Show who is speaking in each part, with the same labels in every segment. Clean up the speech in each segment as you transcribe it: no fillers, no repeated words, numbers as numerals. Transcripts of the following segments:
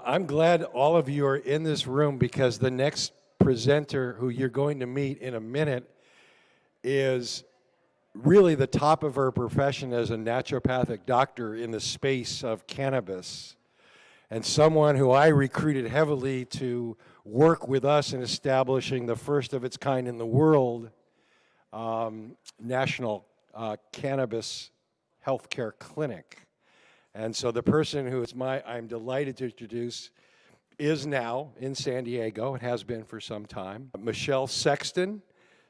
Speaker 1: I'm glad all of you are in this room because the next presenter who you're going to meet in a minute is really the top of her profession as a naturopathic doctor in the space of cannabis, and someone who I recruited heavily to work with us in establishing the first of its kind in the world national cannabis healthcare clinic. And so the person who I'm delighted to introduce is now in San Diego. It has been for some time. Michelle Sexton.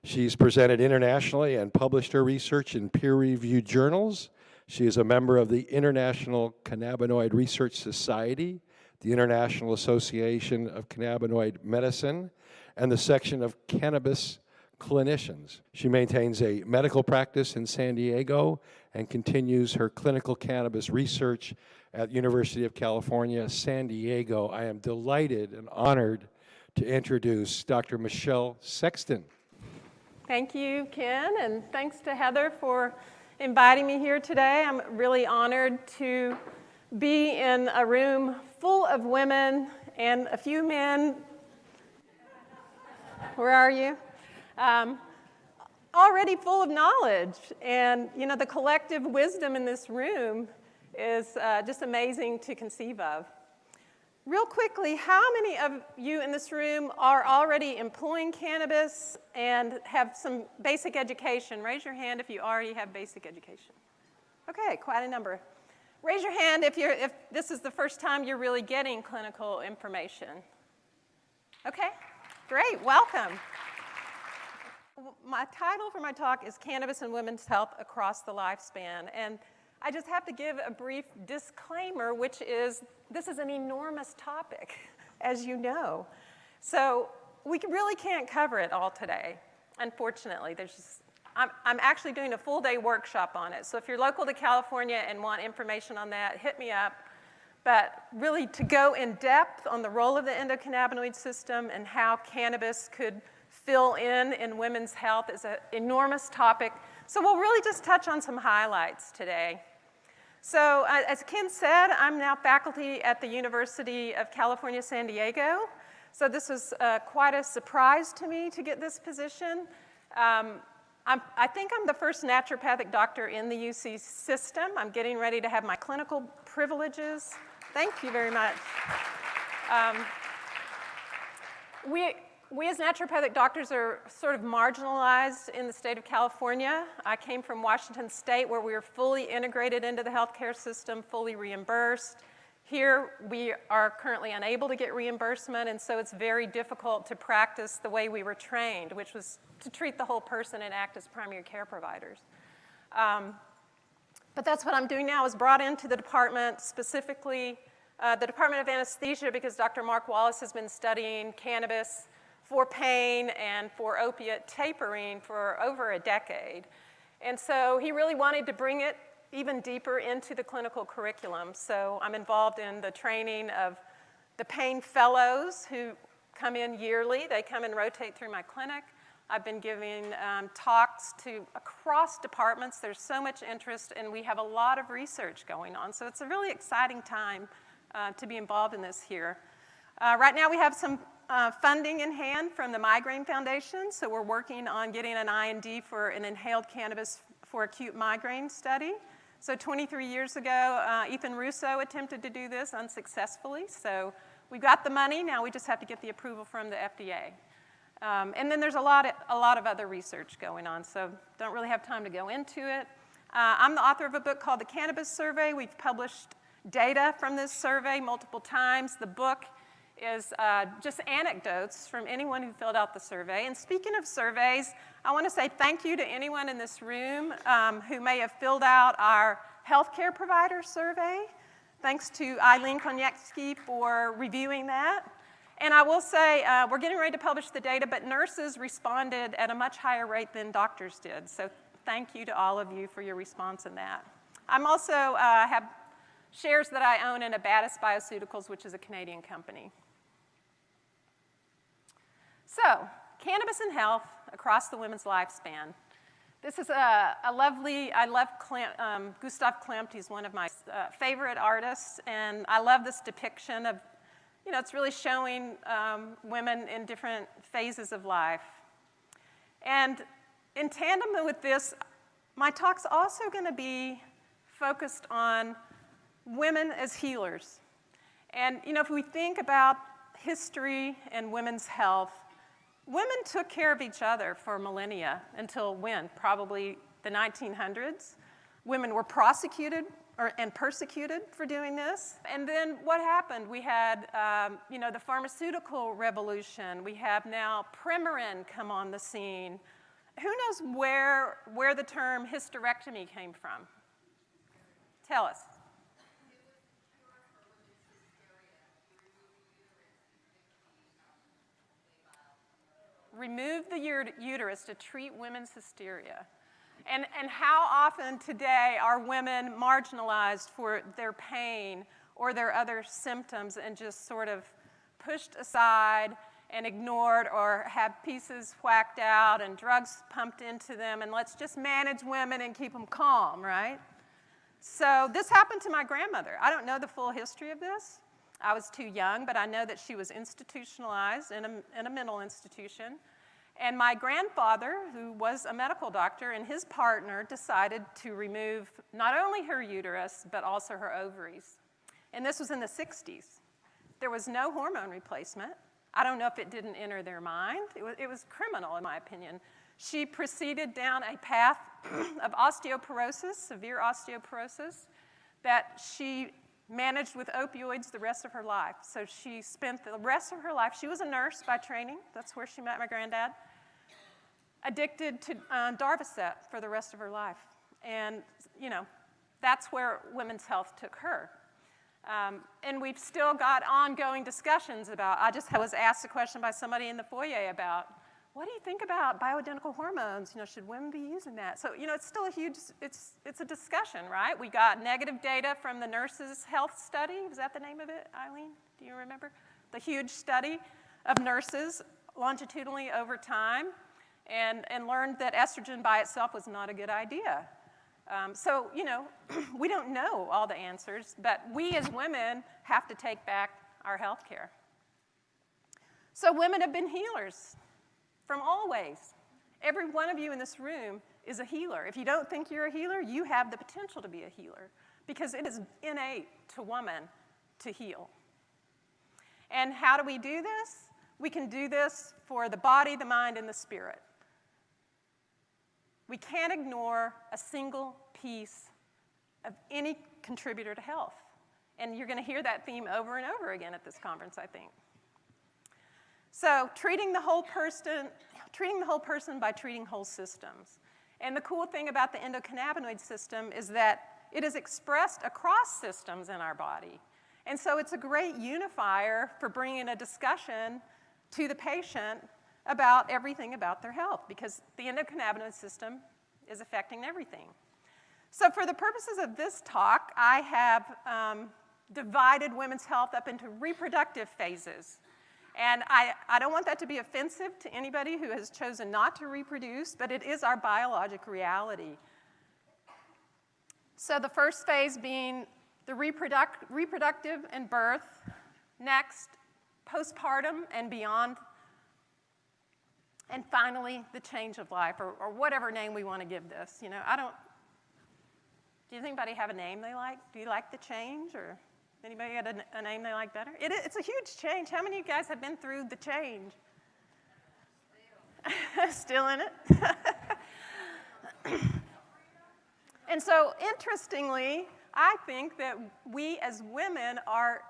Speaker 1: She's presented internationally and published her research in peer-reviewed journals. She is a member of the International Cannabinoid Research Society, the International Association of Cannabinoid Medicine, and the section of cannabis clinicians. She maintains a medical practice in San Diego and continues her clinical cannabis research at University of California, San Diego. I am delighted and honored to introduce Dr. Michelle Sexton.
Speaker 2: Thank you, Ken, and thanks to Heather for inviting me here today. I'm really honored to be in a room full of women and a few men. Where are you? Already full of knowledge, and you know, the collective wisdom in this room is just amazing to conceive of. Real quickly, how many of you in this room are already employing cannabis and have some basic education? Raise your hand if you already have basic education. Okay, quite a number. Raise your hand if this is the first time you're really getting clinical information. Okay, great, welcome. My title for my talk is Cannabis and Women's Health Across the Lifespan, and I just have to give a brief disclaimer, which is this is an enormous topic, as you know. So we really can't cover it all today, unfortunately. I'm actually doing a full-day workshop on it, so if you're local to California and want information on that, hit me up. But really to go in depth on the role of the endocannabinoid system and how cannabis could fill in women's health is an enormous topic. So we'll really just touch on some highlights today. So as Ken said, I'm now faculty at the University of California, San Diego. So this was quite a surprise to me to get this position. I think I'm the first naturopathic doctor in the UC system. I'm getting ready to have my clinical privileges. Thank you very much. We as naturopathic doctors are sort of marginalized in the state of California. I came from Washington State where we were fully integrated into the healthcare system, fully reimbursed. Here we are currently unable to get reimbursement, and so it's very difficult to practice the way we were trained, which was to treat the whole person and act as primary care providers. But that's what I'm doing now, is brought into the department, specifically the Department of Anesthesia, because Dr. Mark Wallace has been studying cannabis for pain and for opiate tapering for over a decade. And so he really wanted to bring it even deeper into the clinical curriculum. So I'm involved in the training of the pain fellows who come in yearly. They come and rotate through my clinic. I've been giving talks to across departments. There's so much interest, and we have a lot of research going on. So it's a really exciting time to be involved in this here. Right now we have some funding in hand from the Migraine Foundation, so we're working on getting an IND for an inhaled cannabis for acute migraine study. So 23 years ago, Ethan Russo attempted to do this unsuccessfully, so we got the money, now we just have to get the approval from the FDA. And then there's a lot of other research going on, so don't really have time to go into it. I'm the author of a book called The Cannabis Survey. We've published data from this survey multiple times. The book is just anecdotes from anyone who filled out the survey. And speaking of surveys, I want to say thank you to anyone in this room who may have filled out our healthcare provider survey. Thanks to Eileen Konietzki for reviewing that. And I will say, we're getting ready to publish the data, but nurses responded at a much higher rate than doctors did. So thank you to all of you for your response in that. I'm also have shares that I own in Abatis Bioceuticals, which is a Canadian company. So, cannabis and health across the women's lifespan. This is a lovely, I love Gustav Klimt. He's one of my favorite artists, and I love this depiction of it's really showing women in different phases of life. And in tandem with this, my talk's also going to be focused on women as healers. And, if we think about history and women's health, women took care of each other for millennia until when? Probably the 1900s. Women were prosecuted and persecuted for doing this. And then what happened? We had, the pharmaceutical revolution. We have now Premarin come on the scene. Who knows where the term hysterectomy came from? Tell us. Remove the uterus to treat women's hysteria. And how often today are women marginalized for their pain or their other symptoms and just sort of pushed aside and ignored, or have pieces whacked out and drugs pumped into them, and let's just manage women and keep them calm, right? So this happened to my grandmother. I don't know the full history of this. I was too young, but I know that she was institutionalized in a mental institution. And my grandfather, who was a medical doctor, and his partner decided to remove not only her uterus, but also her ovaries. And this was in the 60s. There was no hormone replacement. I don't know if it didn't enter their mind. It was criminal, in my opinion. She proceeded down a path of osteoporosis, severe osteoporosis, that she managed with opioids the rest of her life. So she spent the rest of her life, she was a nurse by training, that's where she met my granddad, addicted to Darvocet for the rest of her life. And, that's where women's health took her. And we've still got ongoing discussions about, I just was asked a question by somebody in the foyer about, what do you think about bioidentical hormones? Should women be using that? So, it's still a huge, it's a discussion, right? We got negative data from the Nurses Health Study. Was that the name of it, Eileen? Do you remember? The huge study of nurses longitudinally over time, and learned that estrogen by itself was not a good idea. So, we don't know all the answers, but we as women have to take back our health care. So women have been healers from always. Every one of you in this room is a healer. If you don't think you're a healer, you have the potential to be a healer, because it is innate to woman to heal. And how do we do this? We can do this for the body, the mind, and the spirit. We can't ignore a single piece of any contributor to health. And you're going to hear that theme over and over again at this conference, I think. So treating the whole person by treating whole systems. And the cool thing about the endocannabinoid system is that it is expressed across systems in our body. And so it's a great unifier for bringing a discussion to the patient about everything about their health, because the endocannabinoid system is affecting everything. So for the purposes of this talk, I have divided women's health up into reproductive phases. And I don't want that to be offensive to anybody who has chosen not to reproduce, but it is our biologic reality. So the first phase being the reproductive and birth, next, postpartum and beyond, and finally, the change of life, or whatever name we want to give this. Do you think anybody have a name they like? Do you like the change, or anybody got a name they like better? It's a huge change. How many of you guys have been through the change? Still in it? And so, interestingly, I think that we as women are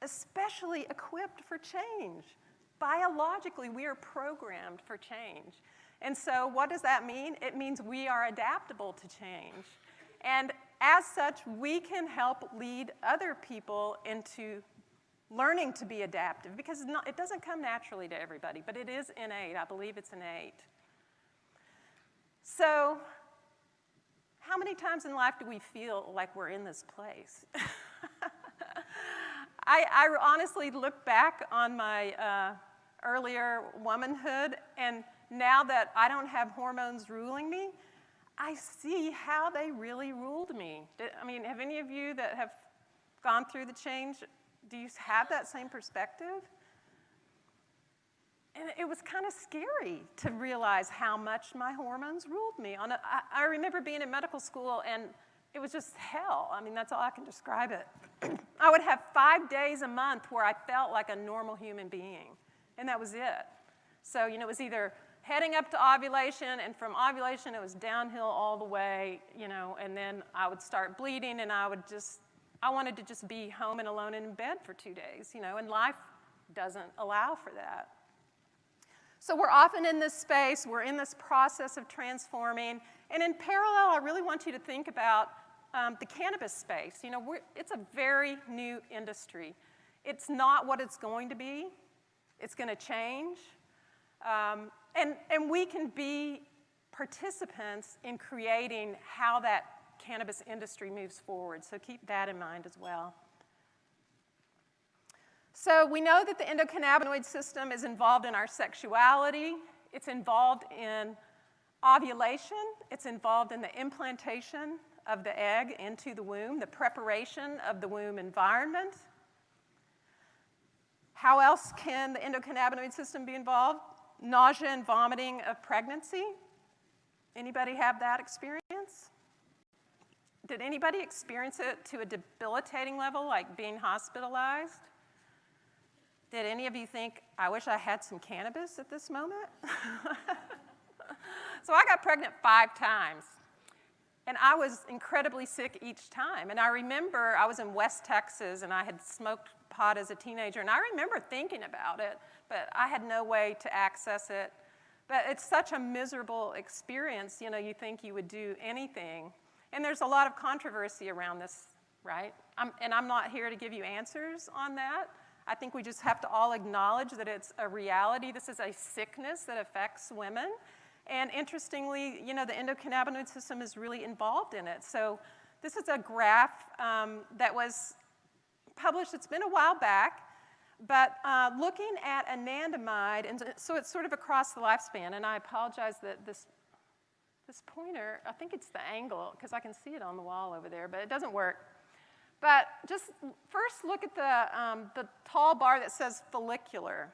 Speaker 2: especially equipped for change. Biologically, we are programmed for change. And so what does that mean? It means we are adaptable to change. And as such, we can help lead other people into learning to be adaptive, because it doesn't come naturally to everybody, but it is innate. I believe it's innate. So how many times in life do we feel like we're in this place? I honestly look back on my earlier womanhood, and now that I don't have hormones ruling me, I see how they really ruled me. I mean, have any of you that have gone through the change Do you have that same perspective? And it was kind of scary to realize how much my hormones ruled me. I remember being in medical school, and it was just hell. I mean, that's all I can describe it. I would have 5 days a month where I felt like a normal human being, and that was it. So, you know, it was either heading up to ovulation, and from ovulation it was downhill all the way, you know, and then I would start bleeding, and I wanted to just be home and alone in bed for 2 days, you know, and life doesn't allow for that. So we're often in this space, we're in this process of transforming, and in parallel, I really want you to think about the cannabis space. You know, it's a very new industry. It's not what it's going to be. It's going to change. And we can be participants in creating how that cannabis industry moves forward, so keep that in mind as well. So we know that the endocannabinoid system is involved in our sexuality. It's involved in ovulation. It's involved in the implantation of the egg into the womb, the preparation of the womb environment. How else can the endocannabinoid system be involved? Nausea and vomiting of pregnancy. Anybody have that experience? Did anybody experience it to a debilitating level, like being hospitalized? Did any of you think, I wish I had some cannabis at this moment? So I got pregnant 5 times, and I was incredibly sick each time. And I remember I was in West Texas, and I had smoked pot as a teenager, and I remember thinking about it, but I had no way to access it. But it's such a miserable experience, you know, you think you would do anything. And there's a lot of controversy around this, right? I'm not here to give you answers on that. I think we just have to all acknowledge that it's a reality. This is a sickness that affects women. And interestingly, you know, the endocannabinoid system is really involved in it. So this is a graph that was published, it's been a while back, but looking at anandamide, and so it's sort of across the lifespan, and I apologize that this pointer, I think it's the angle, because I can see it on the wall over there, but it doesn't work. But just first look at the tall bar that says follicular.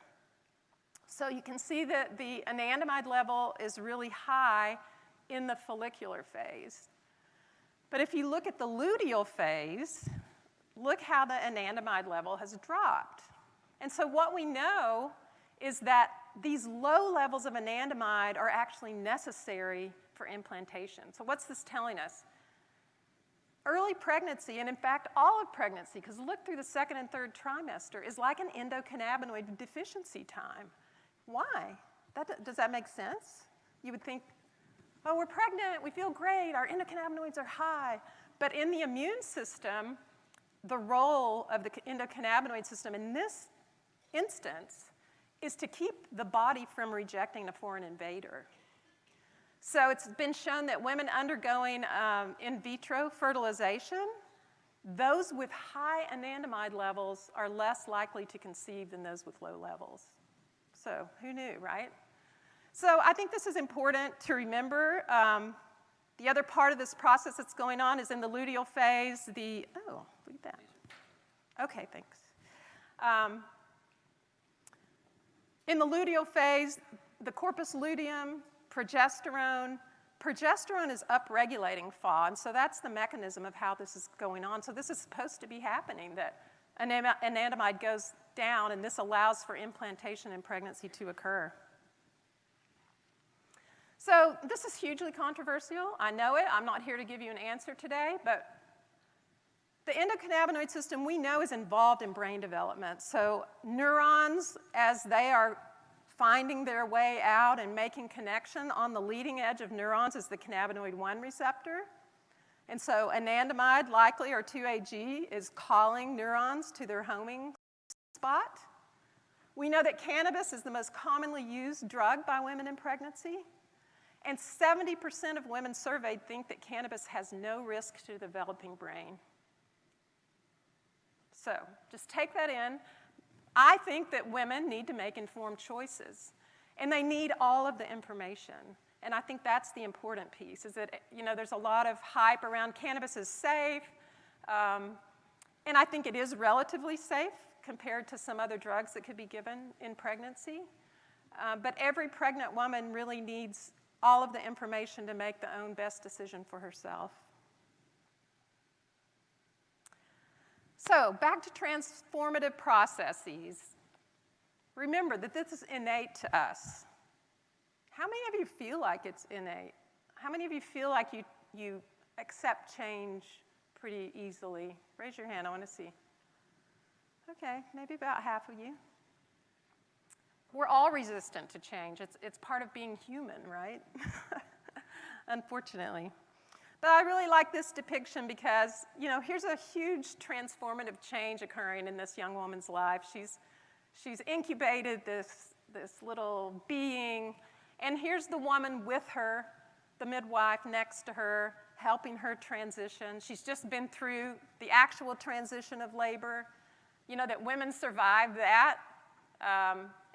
Speaker 2: So you can see that the anandamide level is really high in the follicular phase. But if you look at the luteal phase, look how the anandamide level has dropped. And so what we know is that these low levels of anandamide are actually necessary for implantation. So what's this telling us? Early pregnancy, and in fact all of pregnancy, because look through the 2nd and 3rd trimester, is like an endocannabinoid deficiency time. Why? Does that make sense? You would think, oh, we're pregnant, we feel great, our endocannabinoids are high. But in the immune system, the role of the endocannabinoid system in this instance is to keep the body from rejecting a foreign invader. So it's been shown that women undergoing in vitro fertilization, those with high anandamide levels are less likely to conceive than those with low levels. So who knew, right? So I think this is important to remember. The other part of this process that's going on is in the luteal phase. Oh, look at that. Okay, thanks. In the luteal phase, the corpus luteum, progesterone is upregulating FAW, and so that's the mechanism of how this is going on. So this is supposed to be happening, that anandamide goes down, and this allows for implantation and pregnancy to occur. So this is hugely controversial. I know it. I'm not here to give you an answer today, but the endocannabinoid system we know is involved in brain development. So neurons, as they are finding their way out and making connection, on the leading edge of neurons is the cannabinoid 1 receptor. And so anandamide, likely, or 2-AG, is calling neurons to their homing spot. We know that cannabis is the most commonly used drug by women in pregnancy. And 70% of women surveyed think that cannabis has no risk to the developing brain. So just take that in. I think that women need to make informed choices, and they need all of the information. And I think that's the important piece, is that, you know, there's a lot of hype around cannabis is safe. And I think it is relatively safe compared to some other drugs that could be given in pregnancy. But every pregnant woman really needs all of the information to make the own best decision for herself. So back to transformative processes. Remember that this is innate to us. How many of you feel like it's innate? How many of you feel like you accept change pretty easily? Raise your hand, I want to see. Okay, maybe about half of you. We're all resistant to change. It's part of being human, right? Unfortunately. But I really like this depiction because, you know, here's a huge transformative change occurring in this young woman's life. She's incubated this little being, and here's the woman with her, the midwife next to her, helping her transition. She's just been through the actual transition of labor. You know, that women survive that,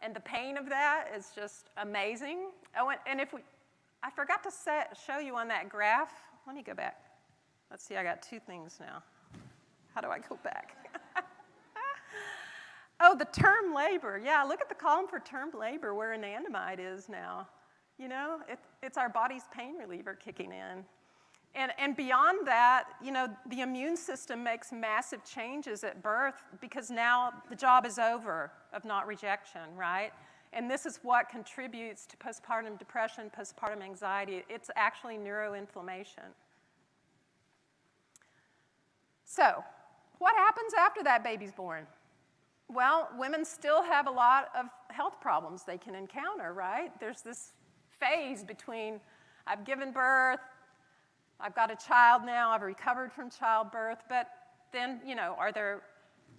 Speaker 2: and the pain of that is just amazing. Oh, and I forgot to show you on that graph. Let me go back. Let's see, I got two things now. How do I go back? Oh, the term labor. Yeah, look at the column for term labor where anandamide is now. You know, it's our body's pain reliever kicking in. And beyond that, you know, the immune system makes massive changes at birth because now the job is over of not rejection, right? And this is what contributes to postpartum depression, postpartum anxiety. It's actually neuroinflammation. So, what happens after that baby's born? Well, women still have a lot of health problems they can encounter, right? There's this phase between I've given birth, I've got a child now, I've recovered from childbirth, but then, you know,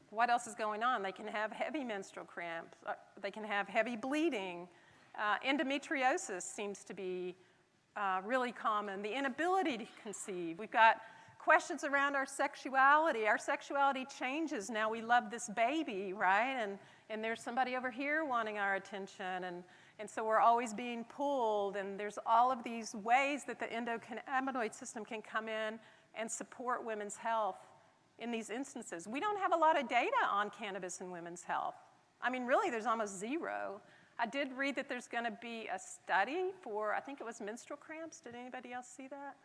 Speaker 2: what else is going on? They can have heavy menstrual cramps, they can have heavy bleeding. Endometriosis seems to be really common. The inability to conceive. We've got questions around our sexuality. Our sexuality changes. Now we love this baby, right? And there's somebody over here wanting our attention. And so we're always being pulled. And there's all of these ways that the endocannabinoid system can come in and support women's health in these instances. We don't have a lot of data on cannabis and women's health. I mean, really, there's almost zero. I did read that there's going to be a study for, I think it was menstrual cramps. Did anybody else see that?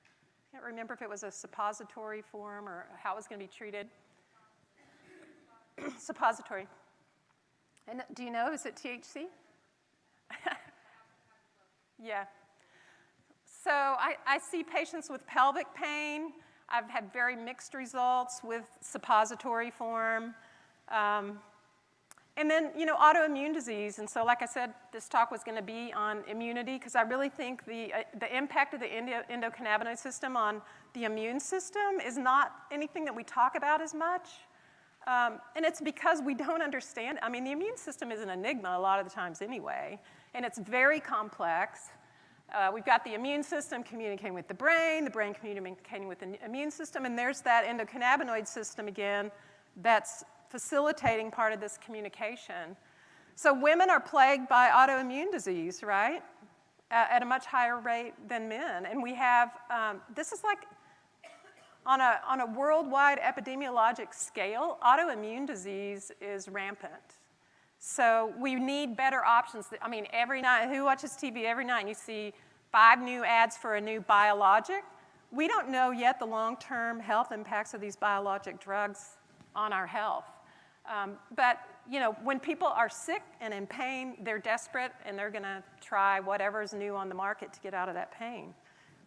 Speaker 2: I can't remember if it was a suppository form or how it was going to be treated. Suppository. And do you know, is it THC? Yeah. So I see patients with pelvic pain. I've had very mixed results with suppository form. And then, you know, autoimmune disease. And so, like I said, this talk was going to be on immunity because I really think the impact of the endocannabinoid system on the immune system is not anything that we talk about as much. And it's because we don't understand. I mean, the immune system is an enigma a lot of the times anyway, and it's very complex. We've got the immune system communicating with the brain communicating with the immune system, and there's that endocannabinoid system again that's facilitating part of this communication. So women are plagued by autoimmune disease, right, at a much higher rate than men. And we have, this is like, on a worldwide epidemiologic scale, autoimmune disease is rampant. So we need better options. I mean, every night, who watches TV every night and you see 5 new ads for a new biologic? We don't know yet the long-term health impacts of these biologic drugs on our health. But, you know, when people are sick and in pain, they're desperate and they're going to try whatever's new on the market to get out of that pain.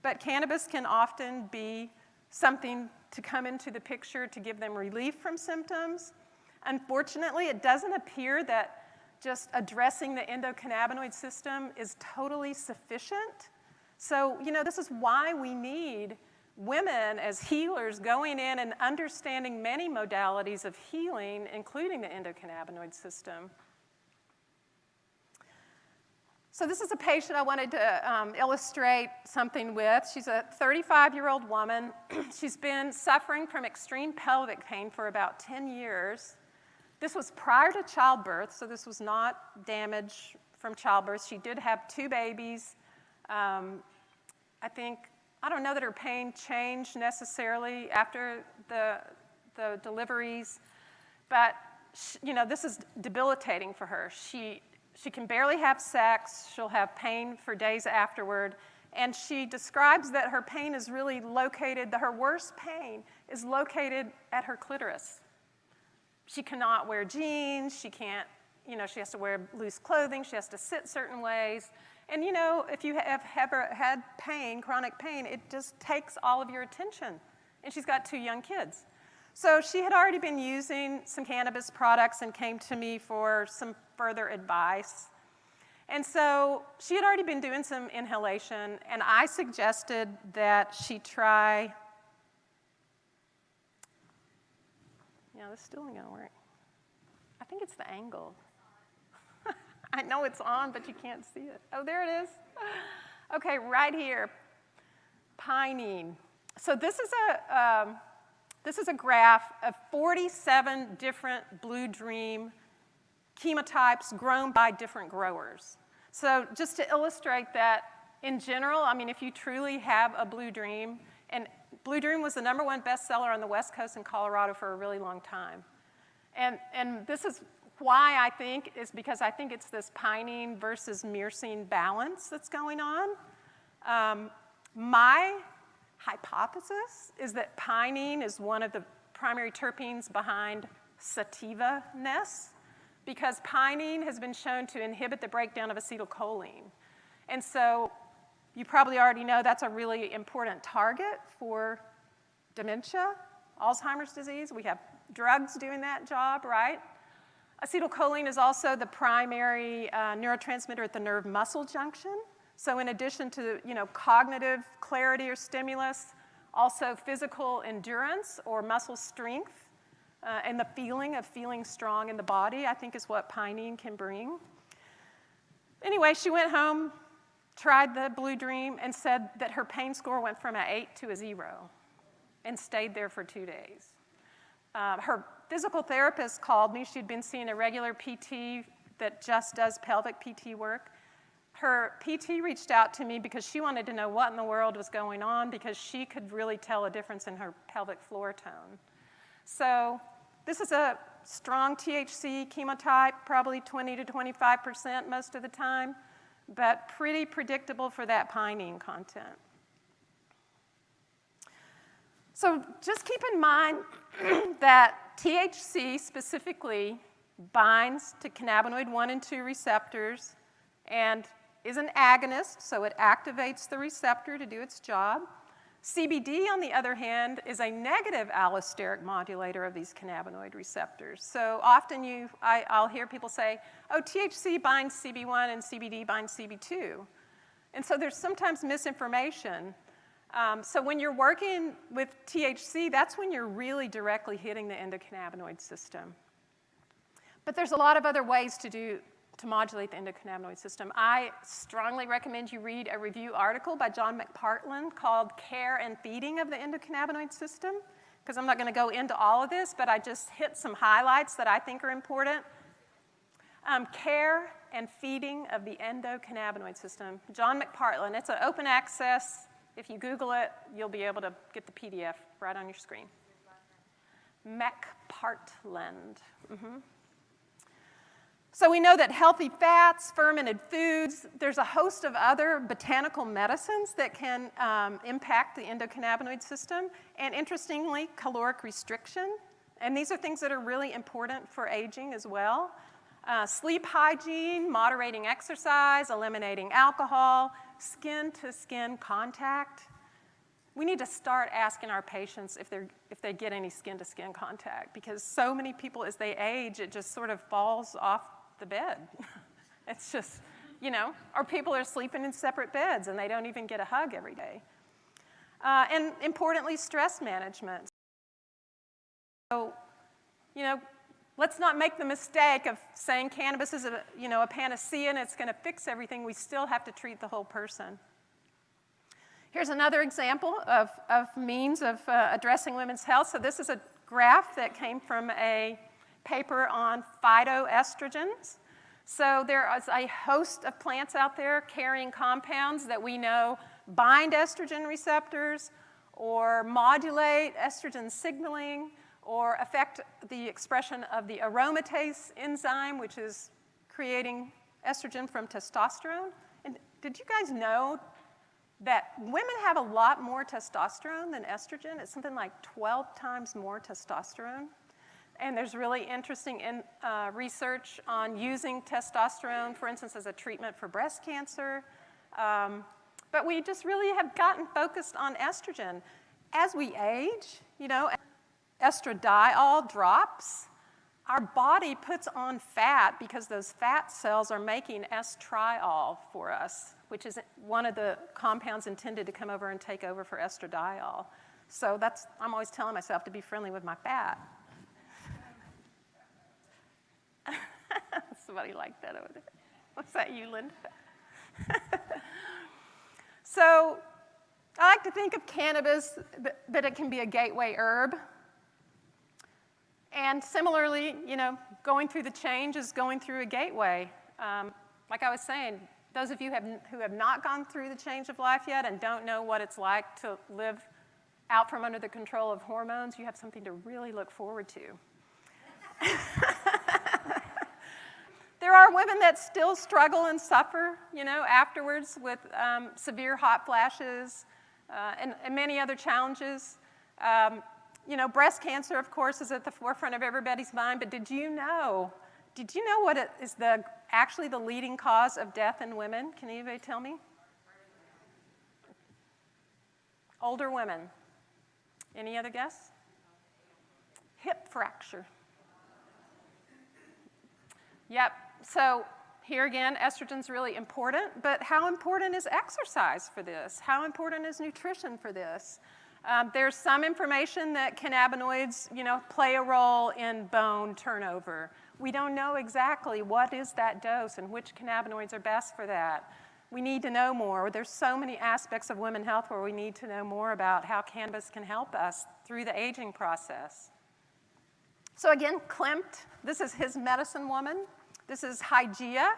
Speaker 2: But cannabis can often be something to come into the picture to give them relief from symptoms. Unfortunately, it doesn't appear that just addressing the endocannabinoid system is totally sufficient. So, you know, this is why we need women as healers going in and understanding many modalities of healing, including the endocannabinoid system. So this is a patient I wanted to illustrate something with. She's a 35-year-old woman. She's been suffering from extreme pelvic pain for about 10 years. This was prior to childbirth, so this was not damage from childbirth. She did have 2 babies. I don't know that her pain changed necessarily after the the deliveries. But, you know, this is debilitating for her. She can barely have sex. She'll have pain for days afterward. And she describes that her pain is really located, her worst pain is located at her clitoris. She cannot wear jeans. She can't, you know, she has to wear loose clothing. She has to sit certain ways. And, you know, if you have ever had pain, chronic pain, it just takes all of your attention. And she's got 2 young kids. So she had already been using some cannabis products and came to me for some further advice. And so she had already been doing some inhalation, and I suggested that she try, this still ain't gonna work. I think it's the angle. I know it's on, but you can't see it. Oh, there it is. Okay, right here, pinene. So this is a graph of 47 different Blue Dream chemotypes grown by different growers. So just to illustrate that, in general, I mean, if you truly have a Blue Dream, and Blue Dream was the #1 bestseller on the West Coast in Colorado for a really long time. And this is why I think is because I think it's this pinene versus myrcene balance that's going on. My hypothesis is that pinene is one of the primary terpenes behind sativa-ness, because pinene has been shown to inhibit the breakdown of acetylcholine. And so you probably already know that's a really important target for dementia, Alzheimer's disease. We have drugs doing that job, right? Acetylcholine is also the primary neurotransmitter at the nerve-muscle junction. So in addition to, you know, cognitive clarity or stimulus, also physical endurance or muscle strength, and the feeling of feeling strong in the body, I think, is what pinene can bring. Anyway, she went home, tried the Blue Dream, and said that her pain score went from an 8 to a 0 and stayed there for 2 days. Her physical therapist called me. She'd been seeing a regular PT that just does pelvic PT work. Her PT reached out to me because she wanted to know what in the world was going on, because she could really tell a difference in her pelvic floor tone. So this is a strong THC chemotype, probably 20 to 25% most of the time, but pretty predictable for that pinene content. So just keep in mind that THC specifically binds to cannabinoid 1 and 2 receptors and is an agonist, so it activates the receptor to do its job. CBD, on the other hand, is a negative allosteric modulator of these cannabinoid receptors. So often I'll hear people say, oh, THC binds CB1 and CBD binds CB2. And so there's sometimes misinformation. So when you're working with THC, that's when you're really directly hitting the endocannabinoid system. But there's a lot of other ways to modulate the endocannabinoid system. I strongly recommend you read a review article by John McPartland called Care and Feeding of the Endocannabinoid System, because I'm not going to go into all of this, but I just hit some highlights that I think are important. Care and Feeding of the Endocannabinoid System. John McPartland. It's an open access. If you Google it, you'll be able to get the PDF right on your screen. McPartland. Mm-hmm. So we know that healthy fats, fermented foods, there's a host of other botanical medicines that can impact the endocannabinoid system, and interestingly, caloric restriction. And these are things that are really important for aging as well. Sleep hygiene, moderating exercise, eliminating alcohol, skin-to-skin contact. We need to start asking our patients if they get any skin-to-skin contact, because so many people, as they age, it just sort of falls off the bed. It's just, you know, or people are sleeping in separate beds and they don't even get a hug every day. And importantly, stress management. So, you know, let's not make the mistake of saying cannabis is a panacea and it's going to fix everything. We still have to treat the whole person. Here's another example of means of addressing women's health. So this is a graph that came from a paper on phytoestrogens. So there is a host of plants out there carrying compounds that we know bind estrogen receptors or modulate estrogen signaling or affect the expression of the aromatase enzyme, which is creating estrogen from testosterone. And did you guys know that women have a lot more testosterone than estrogen? It's something like 12 times more testosterone. And there's really interesting research on using testosterone, for instance, as a treatment for breast cancer. But we just really have gotten focused on estrogen. As we age, you know, estradiol drops. Our body puts on fat because those fat cells are making estriol for us, which is one of the compounds intended to come over and take over for estradiol. So I'm always telling myself to be friendly with my fat. Somebody liked that over there. What's that, you, Linda? So I like to think of cannabis that it can be a gateway herb. And similarly, you know, going through the change is going through a gateway. Like I was saying, those of you who have not gone through the change of life yet and don't know what it's like to live out from under the control of hormones, you have something to really look forward to. There are women that still struggle and suffer, you know, afterwards with severe hot flashes and many other challenges. You know, breast cancer, of course, is at the forefront of everybody's mind, but did you know what is actually the leading cause of death in women? Can anybody tell me? Older women. Any other guess? Hip fracture. Yep. So here again, estrogen's really important, but how important is exercise for this? How important is nutrition for this? There's some information that cannabinoids, you know, play a role in bone turnover. We don't know exactly what is that dose and which cannabinoids are best for that. We need to know more. There's so many aspects of women's health where we need to know more about how cannabis can help us through the aging process. So again, Klimt, this is his medicine woman. This is Hygeia,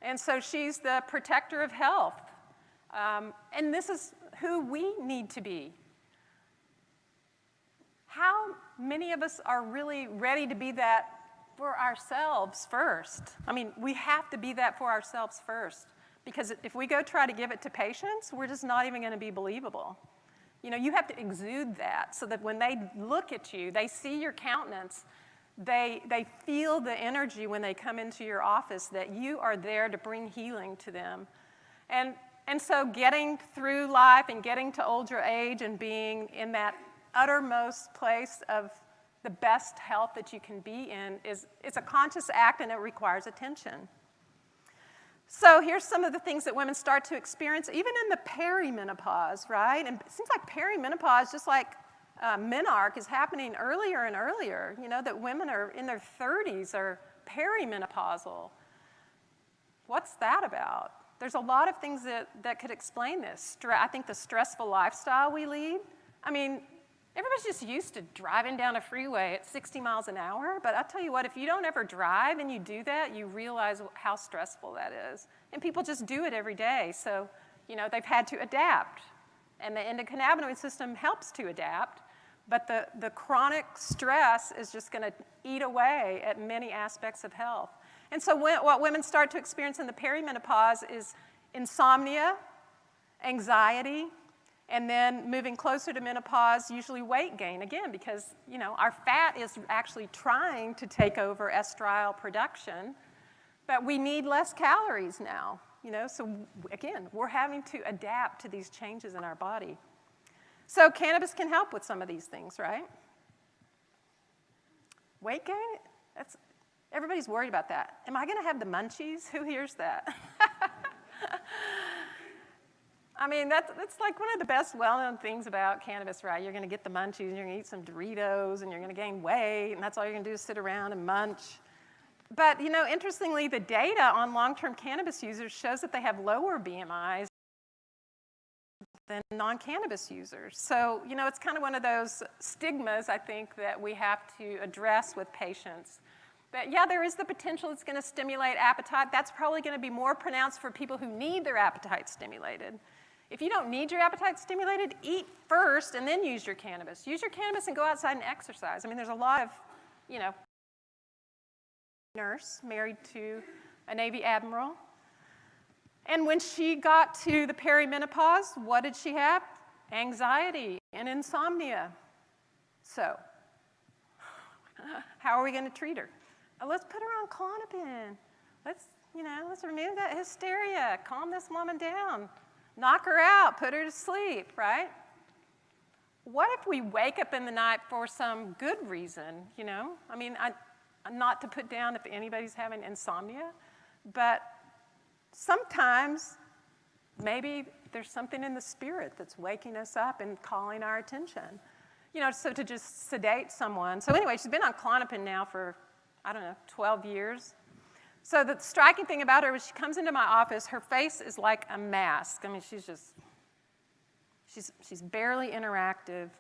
Speaker 2: and so she's the protector of health. And this is who we need to be. How many of us are really ready to be that for ourselves first? I mean, we have to be that for ourselves first, because if we go try to give it to patients, we're just not even going to be believable. You know, you have to exude that so that when they look at you, they see your countenance, they feel the energy when they come into your office that you are there to bring healing to them. And so getting through life and getting to older age and being in that uttermost place of the best health that you can be in it's a conscious act, and it requires attention. So here's some of the things that women start to experience even in the perimenopause, right? And it seems like perimenopause, just like menarche, is happening earlier and earlier. You know, that women are in their 30s are perimenopausal. What's that about? There's a lot of things that could explain this. I think the stressful lifestyle we lead. I mean, everybody's just used to driving down a freeway at 60 miles an hour, but I'll tell you what, if you don't ever drive and you do that, you realize how stressful that is. And people just do it every day, so, you know, they've had to adapt. And the endocannabinoid system helps to adapt, but the chronic stress is just going to eat away at many aspects of health. And so what women start to experience in the perimenopause is insomnia, anxiety, and then moving closer to menopause, usually weight gain, again, because, you know, our fat is actually trying to take over estriol production, but we need less calories now, you know, so again, we're having to adapt to these changes in our body. So cannabis can help with some of these things, right? Weight gain, everybody's worried about that. Am I gonna have the munchies? Who hears that? I mean, that's like one of the best well-known things about cannabis, right? You're going to get the munchies, and you're going to eat some Doritos, and you're going to gain weight, and that's all you're going to do is sit around and munch. But, you know, interestingly, the data on long-term cannabis users shows that they have lower BMIs than non-cannabis users. So, you know, it's kind of one of those stigmas, I think, that we have to address with patients. But yeah, there is the potential it's going to stimulate appetite. That's probably going to be more pronounced for people who need their appetite stimulated. If you don't need your appetite stimulated, eat first and then use your cannabis. Use your cannabis and go outside and exercise. I mean, there's a lot of, nurse married to a Navy admiral. And when she got to the perimenopause, what did she have? Anxiety and insomnia. So, how are we going to treat her? Let's put her on Klonopin. Let's remove that hysteria, calm this woman down, knock her out, put her to sleep, right? What if we wake up in the night for some good reason, I mean, not to put down if anybody's having insomnia, but sometimes maybe there's something in the spirit that's waking us up and calling our attention. So to just sedate someone. So anyway, she's been on Klonopin now for, 12 years. So the striking thing about her was she comes into my office, her face is like a mask. I mean, she's barely interactive.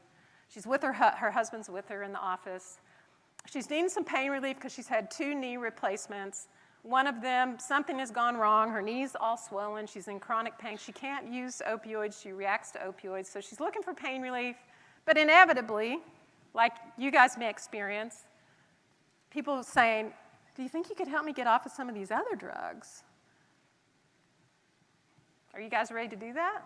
Speaker 2: She's with her husband's with her in the office. She's needing some pain relief because she's had 2 knee replacements. One of them, something has gone wrong. Her knee's all swollen. She's in chronic pain. She can't use opioids. She reacts to opioids. So she's looking for pain relief. But inevitably, like you guys may experience, people saying, do you think you could help me get off of some of these other drugs? Are you guys ready to do that?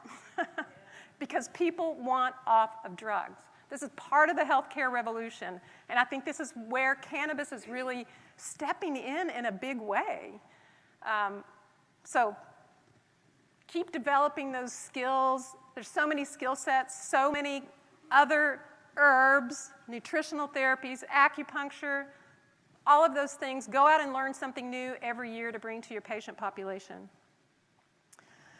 Speaker 2: Because people want off of drugs. This is part of the healthcare revolution. And I think this is where cannabis is really stepping in a big way. So keep developing those skills. There's so many skill sets, so many other herbs, nutritional therapies, acupuncture, all of those things. Go out and learn something new every year to bring to your patient population.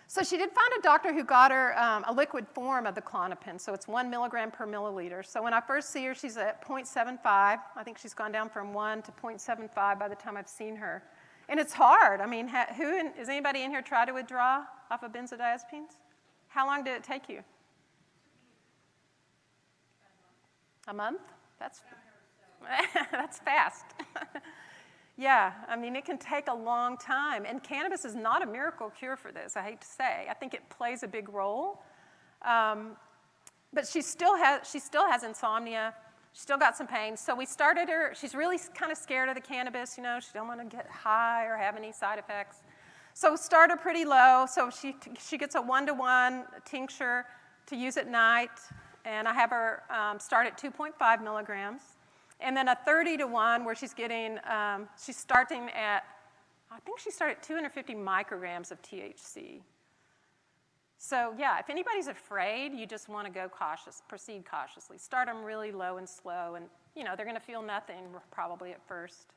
Speaker 2: So she did find a doctor who got her a liquid form of the Klonopin, so it's 1 milligram per milliliter. So when I first see her, she's at 0.75. I think she's gone down from 1 to 0.75 by the time I've seen her. And it's hard. I mean, has anybody in here tried to withdraw off of benzodiazepines? How long did it take you? A month? That's fast. Yeah, I mean, it can take a long time. And cannabis is not a miracle cure for this, I hate to say. I think it plays a big role. But she still has insomnia. She's still got some pain. So we started her. She's really kind of scared of the cannabis, She don't want to get high or have any side effects. So we start her pretty low. So she gets a 1-to-1 tincture to use at night. And I have her start at 2.5 milligrams. And then a 30-to-1 where she's starting at, I think she started at 250 micrograms of THC. So yeah, if anybody's afraid, you just want to go cautious, proceed cautiously. Start them really low and slow, and they're going to feel nothing probably at first.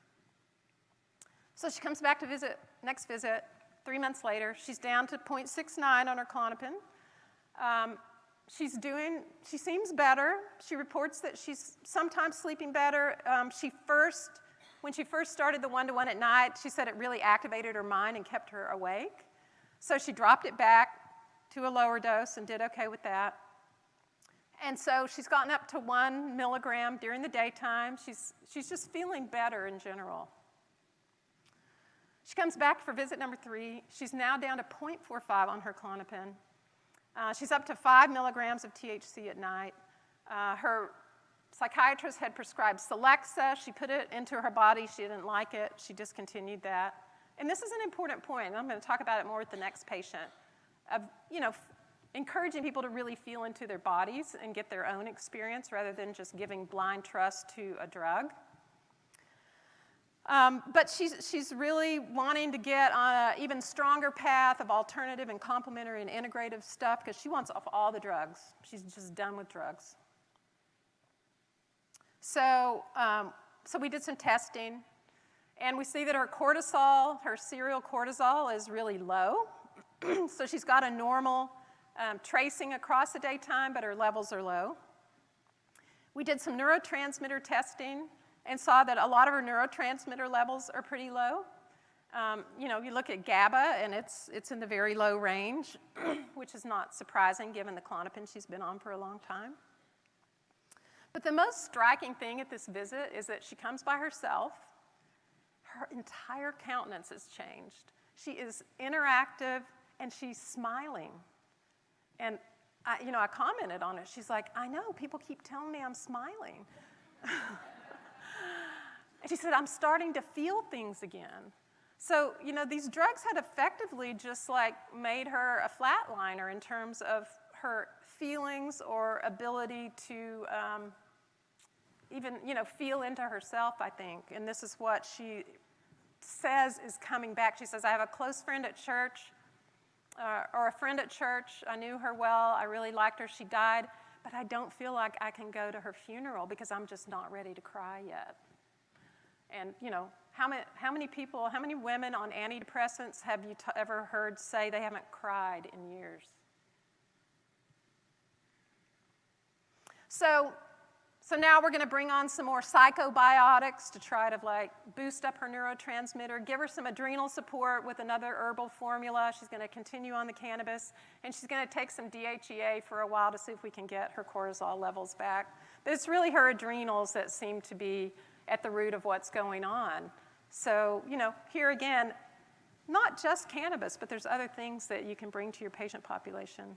Speaker 2: So she comes back to next visit, 3 months later. She's down to 0.69 on her Klonopin. She seems better. She reports that she's sometimes sleeping better. When she first started the 1-to-1 at night, she said it really activated her mind and kept her awake. So she dropped it back to a lower dose and did okay with that. And so she's gotten up to 1 milligram during the daytime. She's just feeling better in general. She comes back for visit number 3. She's now down to 0.45 on her Klonopin. She's up to 5 milligrams of THC at night. Her psychiatrist had prescribed Celexa. She put it into her body. She didn't like it. She discontinued that. And this is an important point. I'm going to talk about it more with the next patient, of encouraging people to really feel into their bodies and get their own experience rather than just giving blind trust to a drug. But she's really wanting to get on an even stronger path of alternative and complementary and integrative stuff because she wants off all the drugs. She's just done with drugs. So we did some testing, and we see that her cortisol, her serial cortisol, is really low. So she's got a normal tracing across the daytime, but her levels are low. We did some neurotransmitter testing and saw that a lot of her neurotransmitter levels are pretty low. You look at GABA, and it's in the very low range, which is not surprising given the Klonopin she's been on for a long time. But the most striking thing at this visit is that she comes by herself. Her entire countenance has changed. She is interactive, and she's smiling. And I commented on it. She's like, I know, people keep telling me I'm smiling. And she said, I'm starting to feel things again. So, these drugs had effectively just like made her a flatliner in terms of her feelings or ability to even, feel into herself, I think. And this is what she says is coming back. She says, I have a close friend at church, or a friend at church. I knew her well. I really liked her. She died. But I don't feel like I can go to her funeral because I'm just not ready to cry yet. And, how many people, how many women on antidepressants have you ever heard say they haven't cried in years? So now we're going to bring on some more psychobiotics to try to boost up her neurotransmitter, give her some adrenal support with another herbal formula. She's going to continue on the cannabis, and she's going to take some DHEA for a while to see if we can get her cortisol levels back. But it's really her adrenals that seem to be at the root of what's going on. So, here again, not just cannabis, but there's other things that you can bring to your patient population.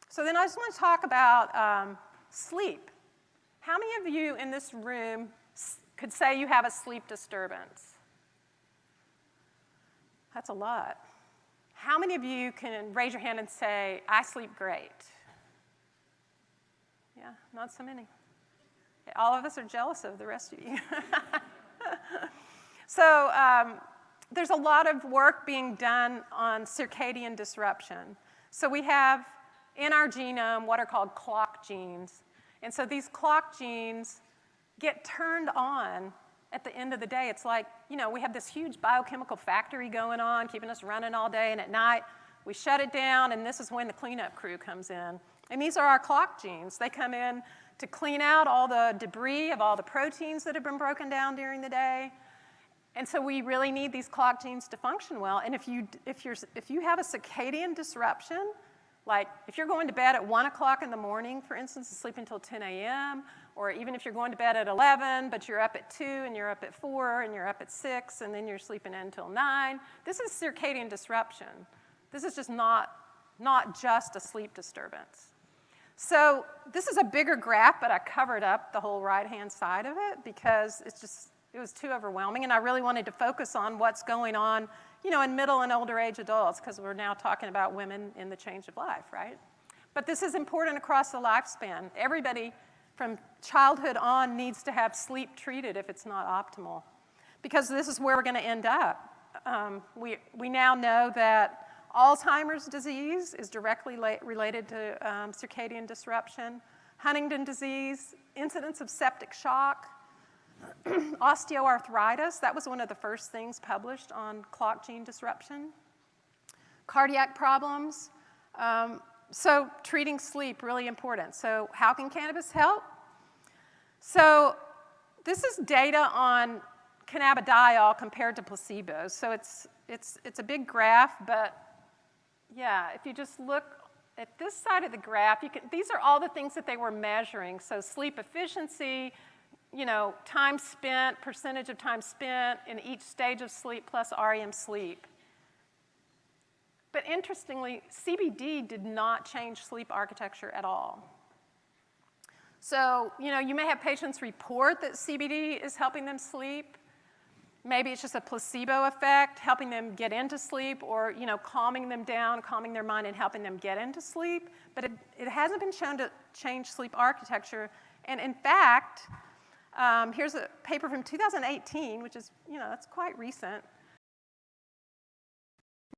Speaker 2: So then I just want to talk about sleep. How many of you in this room could say you have a sleep disturbance? That's a lot. How many of you can raise your hand and say, I sleep great? Yeah, not so many. All of us are jealous of the rest of you. So there's a lot of work being done on circadian disruption. So we have in our genome what are called clock genes. And so these clock genes get turned on at the end of the day. It's like, we have this huge biochemical factory going on, keeping us running all day, and at night we shut it down, and this is when the cleanup crew comes in. And these are our clock genes. They come in to clean out all the debris of all the proteins that have been broken down during the day. And so we really need these clock genes to function well. And if you have a circadian disruption, like if you're going to bed at 1 o'clock in the morning, for instance, and sleep until 10 a.m., or even if you're going to bed at 11, but you're up at 2, and you're up at 4, and you're up at 6, and then you're sleeping in until 9, this is circadian disruption. This is just not just a sleep disturbance. So this is a bigger graph, but I covered up the whole right-hand side of it because it was too overwhelming, and I really wanted to focus on what's going on, in middle and older age adults, because we're now talking about women in the change of life, right? But this is important across the lifespan. Everybody from childhood on needs to have sleep treated if it's not optimal, because this is where we're going to end up. We now know that Alzheimer's disease is directly related to circadian disruption, Huntington disease, incidence of septic shock, osteoarthritis. That was one of the first things published on clock gene disruption. Cardiac problems. So treating sleep, really important. So how can cannabis help? So this is data on cannabidiol compared to placebo. So it's a big graph, but yeah, if you just look at this side of the graph, these are all the things that they were measuring. So sleep efficiency, time spent, percentage of time spent in each stage of sleep plus REM sleep. But interestingly, CBD did not change sleep architecture at all. So, you may have patients report that CBD is helping them sleep. Maybe it's just a placebo effect, helping them get into sleep, or, calming them down, calming their mind and helping them get into sleep. But it hasn't been shown to change sleep architecture. And in fact, here's a paper from 2018, which is, that's quite recent.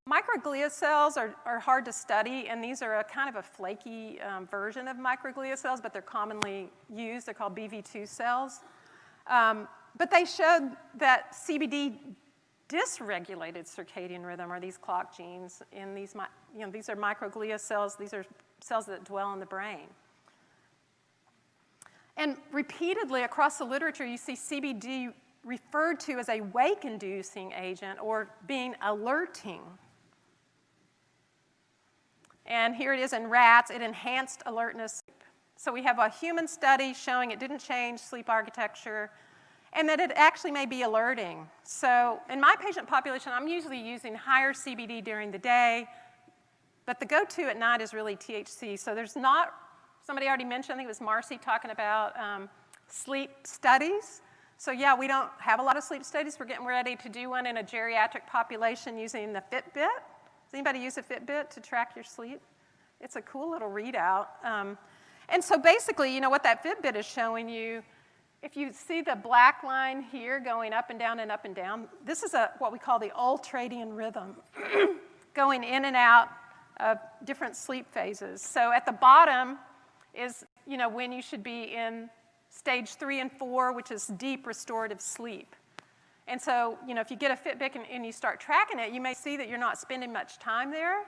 Speaker 2: Microglia cells are hard to study, and these are a kind of a flaky version of microglia cells, but they're commonly used. They're called BV2 cells. But they showed that CBD dysregulated circadian rhythm, or these clock genes, in these, these are microglia cells. These are cells that dwell in the brain. And repeatedly across the literature, you see CBD referred to as a wake-inducing agent or being alerting. And here it is in rats. It enhanced alertness. So we have a human study showing it didn't change sleep architecture and that it actually may be alerting. So in my patient population, I'm usually using higher CBD during the day, But the go-to at night is really THC. So there's not, somebody already mentioned, I think it was Marcy talking about sleep studies. So yeah, we don't have a lot of sleep studies. We're getting ready to do one in a geriatric population using the Fitbit. Does anybody use a Fitbit to track your sleep? It's a cool little readout. And so basically, you know, what that Fitbit is showing you, if you see the black line here going up and down and up and down, this is what we call the ultradian rhythm, going in and out of different sleep phases. So at the bottom is, you know, when you should be in stage 3 and 4, which is deep restorative sleep. And so, you know, if you get a Fitbit and you start tracking it, you may see that you're not spending much time there.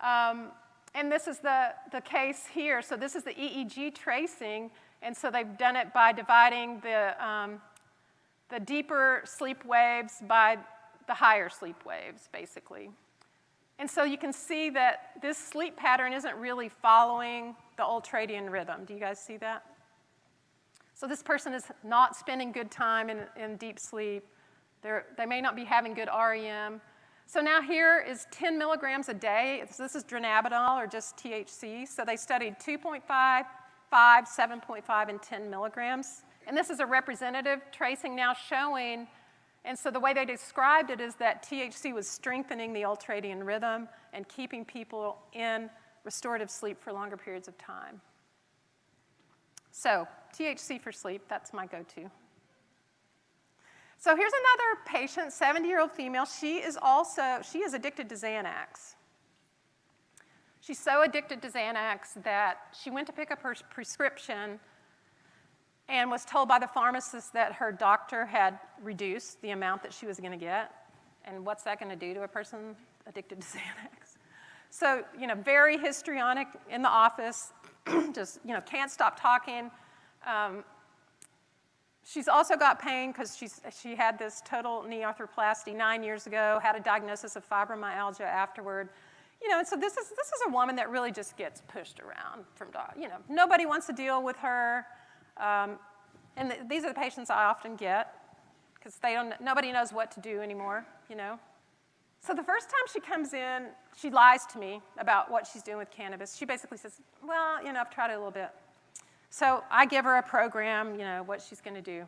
Speaker 2: And this is the case here. So this is the EEG tracing. And so they've done it by dividing the deeper sleep waves by the higher sleep waves, basically. And so you can see that this sleep pattern isn't really following the ultradian rhythm. Do you guys see that? So this person is not spending good time in deep sleep. They may not be having good REM. So now here is 10 milligrams a day. This is dronabinol or just THC. So they studied 2.5, 5, 7.5, and 10 milligrams. And this is a representative tracing now showing, and so the way they described it is that THC was strengthening the ultradian rhythm and keeping people in restorative sleep for longer periods of time. So THC for sleep, that's my go-to. So here's another patient, 70-year-old female. She is addicted to Xanax. She's so addicted to Xanax that she went to pick up her prescription and was told by the pharmacist that her doctor had reduced the amount that she was going to get. And what's that going to do to a person addicted to Xanax? So, you know, very histrionic in the office, just, you know, can't stop talking. She's also got pain because she had this total knee arthroplasty 9 years ago, had a diagnosis of fibromyalgia afterward. You know, and so this is a woman that really just gets pushed around from, you know, nobody wants to deal with her. And these are the patients I often get because nobody knows what to do anymore, you know. So the first time she comes in, she lies to me about what she's doing with cannabis. She basically says, well, you know, I've tried it a little bit. So I give her a program, you know, what she's going to do.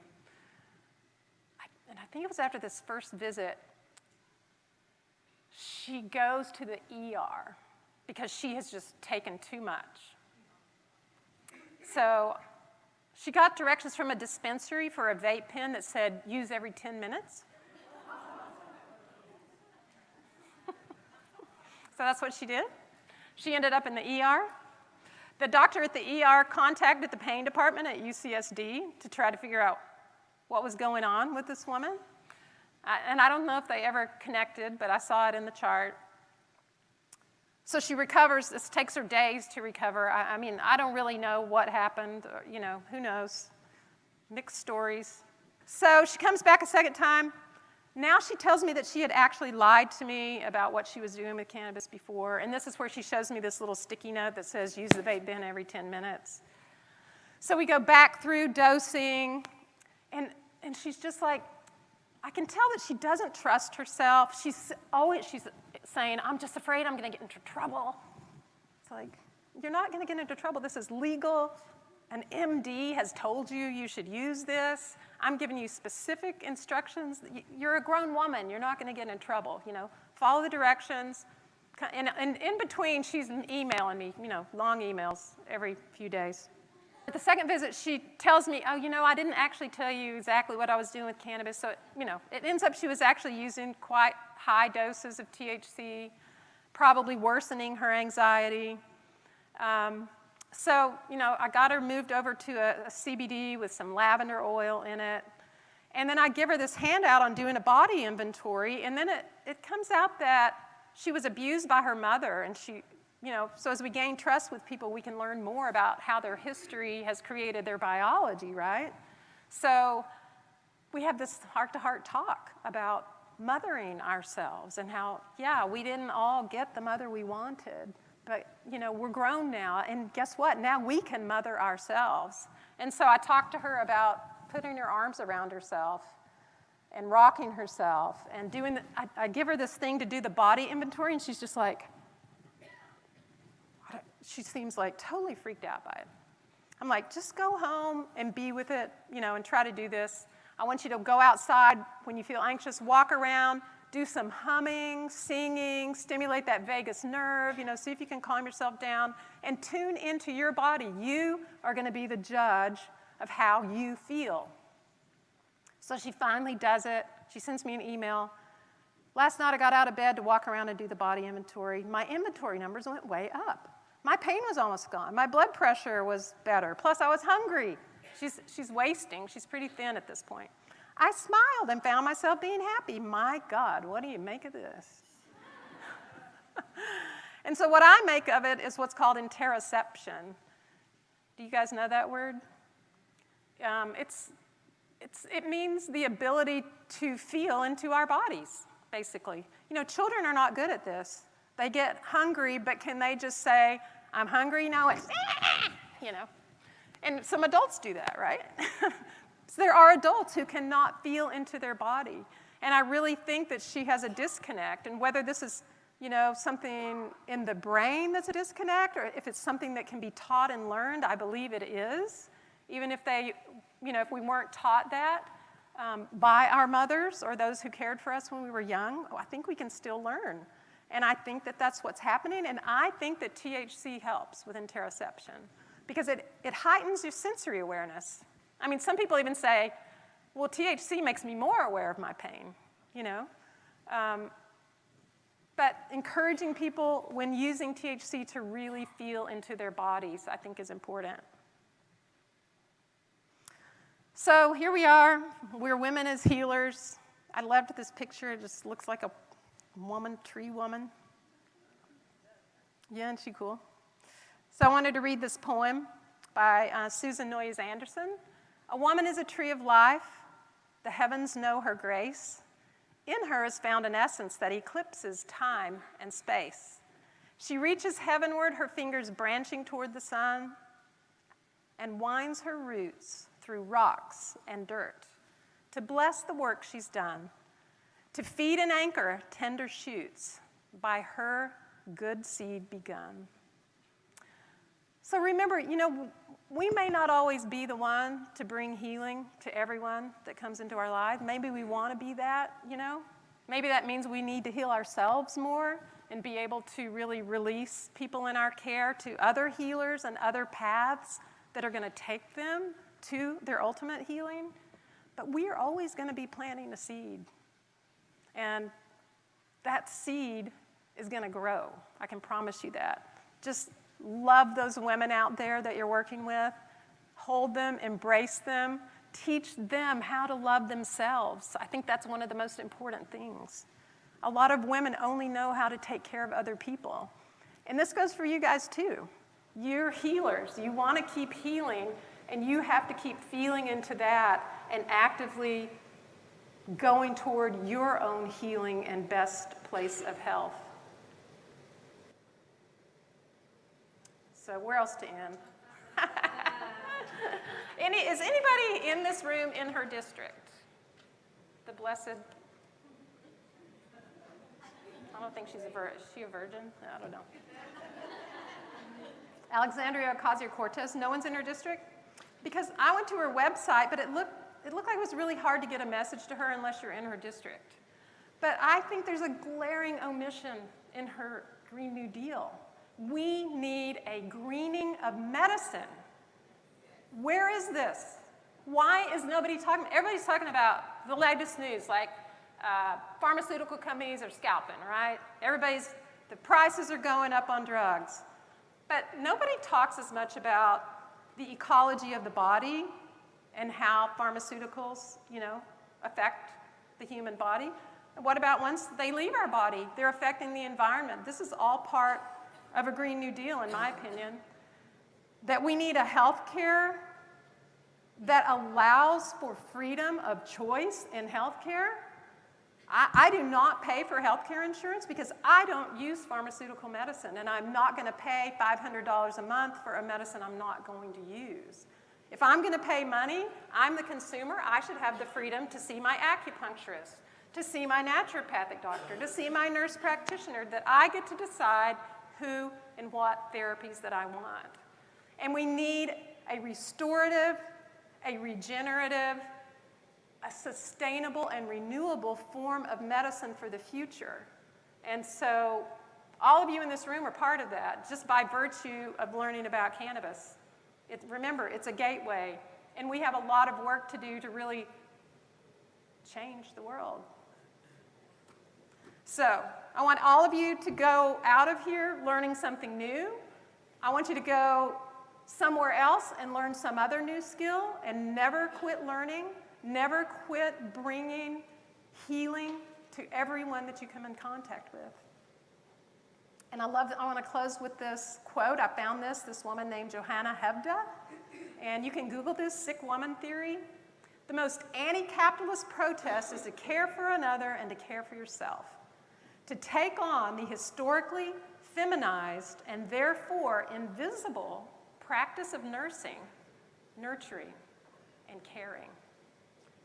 Speaker 2: And I think it was after this first visit, she goes to the ER because she has just taken too much. So she got directions from a dispensary for a vape pen that said, use every 10 minutes. So that's what she did. She ended up in the ER. The doctor at the ER contacted the pain department at UCSD to try to figure out what was going on with this woman. And I don't know if they ever connected, but I saw it in the chart. So she recovers. This takes her days to recover. I mean, I don't really know what happened. Or, you know, who knows? Mixed stories. So she comes back a second time. Now she tells me that she had actually lied to me about what she was doing with cannabis before. And this is where she shows me this little sticky note that says, use the vape pen every 10 minutes. So we go back through dosing. And she's just like, I can tell that she doesn't trust herself. She's saying, I'm just afraid I'm going to get into trouble. It's like, you're not going to get into trouble. This is legal. An MD has told you you should use this. I'm giving you specific instructions. You're a grown woman. You're not going to get in trouble. You know, follow the directions. And in between, she's emailing me, you know, long emails every few days. At the second visit, she tells me, oh, you know, I didn't actually tell you exactly what I was doing with cannabis. So, you know, it ends up she was actually using quite high doses of THC, probably worsening her anxiety. So, you know, I got her moved over to a CBD with some lavender oil in it. And then I give her this handout on doing a body inventory. And then it comes out that she was abused by her mother. And she, you know, so as we gain trust with people, we can learn more about how their history has created their biology, right? So we have this heart-to-heart talk about mothering ourselves and how, yeah, we didn't all get the mother we wanted. But, you know, we're grown now, and guess what? Now we can mother ourselves. And so I talked to her about putting her arms around herself and rocking herself and doing I give her this thing to do the body inventory, and she's just like, she seems like totally freaked out by it. I'm like, just go home and be with it, and try to do this. I want you to go outside when you feel anxious, walk around, do some humming, singing, stimulate that vagus nerve, see if you can calm yourself down and tune into your body. You are going to be the judge of how you feel. So she finally does it. She sends me an email. Last night I got out of bed to walk around and do the body inventory. My inventory numbers went way up. My pain was almost gone. My blood pressure was better. Plus, I was hungry. She's wasting. She's pretty thin at this point. I smiled and found myself being happy. My God, what do you make of this? And so what I make of it is what's called interoception. Do you guys know that word? It means the ability to feel into our bodies, basically. Children are not good at this. They get hungry, but can they just say, I'm hungry? No, it's, And some adults do that, right? So there are adults who cannot feel into their body. And I really think that she has a disconnect. And whether this is, something in the brain that's a disconnect, or if it's something that can be taught and learned, I believe it is. Even if if we weren't taught that by our mothers or those who cared for us when we were young, I think we can still learn. And I think that that's what's happening, and I think that THC helps with interoception because it heightens your sensory awareness. I mean, some people even say, well, THC makes me more aware of my pain, But encouraging people when using THC to really feel into their bodies, I think is important. So here we are. We're women as healers. I loved this picture. It just looks like a tree woman. Yeah, isn't she cool? So I wanted to read this poem by Susan Noyes Anderson. A woman is a tree of life. The heavens know her grace. In her is found an essence that eclipses time and space. She reaches heavenward, her fingers branching toward the sun, and winds her roots through rocks and dirt to bless the work she's done, to feed and anchor tender shoots by her good seed begun. So remember, we may not always be the one to bring healing to everyone that comes into our lives. Maybe we want to be that, Maybe that means we need to heal ourselves more and be able to really release people in our care to other healers and other paths that are going to take them to their ultimate healing. But we are always going to be planting a seed. And that seed is going to grow. I can promise you that. Just love those women out there that you're working with. Hold them, embrace them, teach them how to love themselves. I think that's one of the most important things. A lot of women only know how to take care of other people. And this goes for you guys too. You're healers. You want to keep healing, and you have to keep feeling into that and actively going toward your own healing and best place of health. So where else to end? Is anybody in this room in her district? The blessed? I don't think she's is she a virgin? I don't know. Alexandria Ocasio-Cortez, no one's in her district? Because I went to her website, but it looked like it was really hard to get a message to her unless you're in her district. But I think there's a glaring omission in her Green New Deal. We need a greening of medicine. Where is this? Why is nobody talking? Everybody's talking about the latest news, like pharmaceutical companies are scalping, right? The prices are going up on drugs. But nobody talks as much about the ecology of the body and how pharmaceuticals, affect the human body. And what about once they leave our body? They're affecting the environment. This is all part of a Green New Deal, in my opinion. That we need a health care that allows for freedom of choice in health care. I do not pay for health care insurance because I don't use pharmaceutical medicine, and I'm not going to pay $500 a month for a medicine I'm not going to use. If I'm going to pay money, I'm the consumer. I should have the freedom to see my acupuncturist, to see my naturopathic doctor, to see my nurse practitioner, that I get to decide who in what therapies that I want. And we need a restorative, a regenerative, a sustainable and renewable form of medicine for the future. And so all of you in this room are part of that, just by virtue of learning about cannabis. Remember, it's a gateway, and we have a lot of work to do to really change the world. So I want all of you to go out of here learning something new. I want you to go somewhere else and learn some other new skill, and never quit learning, never quit bringing healing to everyone that you come in contact with. And I want to close with this quote. I found this woman named Johanna Hebda, and you can Google this, sick woman theory. The most anti-capitalist protest is to care for another and to care for yourself. To take on the historically feminized and therefore invisible practice of nursing, nurturing, and caring.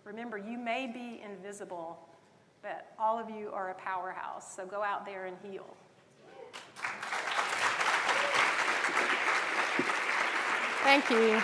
Speaker 2: Remember, you may be invisible, but all of you are a powerhouse, so go out there and heal. Thank you.